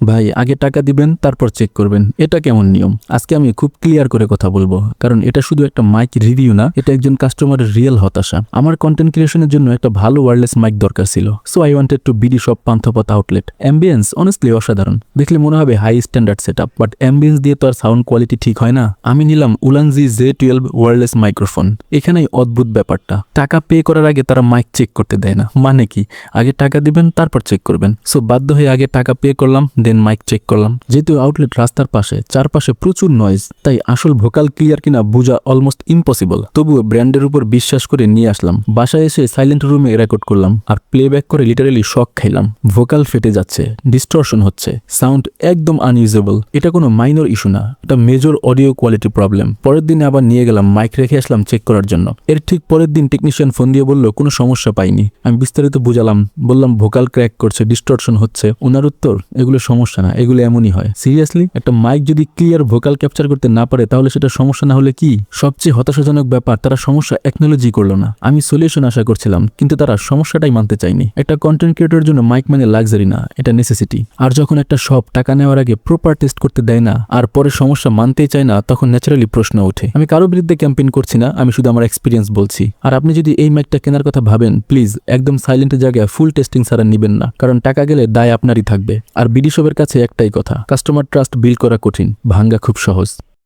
ভাই আগে টাকা দিবেন তারপর চেক করবেন, এটা কেমন নিয়ম? আজকে আমি খুব ক্লিয়ার করে কথা বলবো, কারণ এটা শুধু একটা মাইক রিভিউ না, এটা একজন কাস্টমারের রিয়েল হতাশা। আমার কন্টেন্ট ক্রিয়েশনের জন্য একটা ভালো ওয়্যারলেস মাইক দরকার ছিল, so I wanted to BD shop Panthapath outlet. Ambience honestly অসাধারণ, দেখলে মনে হবে high standard setup, but ambience দিয়ে তো আর সাউন্ড কোয়ালিটি ঠিক হয় না। আমি নিলাম উলানজি J12 ওয়্যারলেস মাইক্রোফোন। এখানেই অদ্ভুত ব্যাপারটা, টাকা পে করার আগে তারা মাইক চেক করতে দেয় না। মানে কি, আগে টাকা দিবেন তারপর চেক করবেন? সো বাধ্য হয়ে আগে টাকা পে করলাম, দেন মাইক চেক করলাম। যেহেতু আউটলেট রাস্তার পাশে, চারপাশে প্রচুর নয়েজ, তাই আসল ভোকাল ক্লিয়ার কিনা বোঝা অলমোস্ট ইম্পসিবল। তবুও ব্র্যান্ডের উপর বিশ্বাস করে নিয়ে আসলাম। বাসায় এসে সাইলেন্ট রুমে রেকর্ড করলাম, আর প্লেব্যাক করে লিটারেলি শক খাইলাম। ভোকাল ফেটে যাচ্ছে, ডিস্টরশন হচ্ছে, সাউন্ড একদম আনইউজেবল। এটা কোনো মাইনর ইস্যু না, এটা মেজর অডিও কোয়ালিটি প্রবলেম। পরের দিনে আবার নিয়ে গেলাম, মাইক রেখে আসলাম চেক করার জন্য। এর ঠিক পরের দিন টেকনিশিয়ান ফোন দিয়ে বলল কোনো সমস্যা পাইনি। আমি বিস্তারিত বুঝালাম, বললাম ভোকাল ক্র্যাক করছে, ডিস্টরশন হচ্ছে। ওনার উত্তর, এগুলো সমস্যা না, এগুলো এমনই হয়। সিরিয়াসলি, একটা মাইক যদি ক্লিয়ার ভোকাল ক্যাপচার করতে না পারে তাহলে সেটা সমস্যা না হলে কি? সবচেয়ে হতাশাজনক ব্যাপার, তারা সমস্যা অ্যাকনোলজি করলো না। আমি সলিউশন আশা করছিলাম, কিন্তু তারা সমস্যাটাই মানতে চায়নি। একটা কন্টেন্ট ক্রিয়েটরের জন্য মাইক মানে লাক্সারি না, এটা নেসেসিটি। আর যখন একটা শপ টাকা নেওয়ার আগে প্রপার টেস্ট করতে দেয় না, আর পরে সমস্যা মানতেই চায় না, তখন ন্যাচারালি প্রশ্ন ওঠে। আমি কারো বিরুদ্ধে ক্যাম্পেইন করছি না, আমি শুধু আমার এক্সপিরিয়েন্স বলছি। আর আপনি যদি এই মাইকটা কেনার কথা ভাবেন, প্লিজ একদম সাইলেন্ট জায়গায় ফুল টেস্টিং ছাড়া নিবেন না, কারণ টাকা গেলে দায় আপনারই থাকবে। আর বিডি শপের কাছে একটাই কথা, কাস্টমার ট্রাস্ট বিল্ড করা কঠিন, ভাঙ্গা খুব সহজ।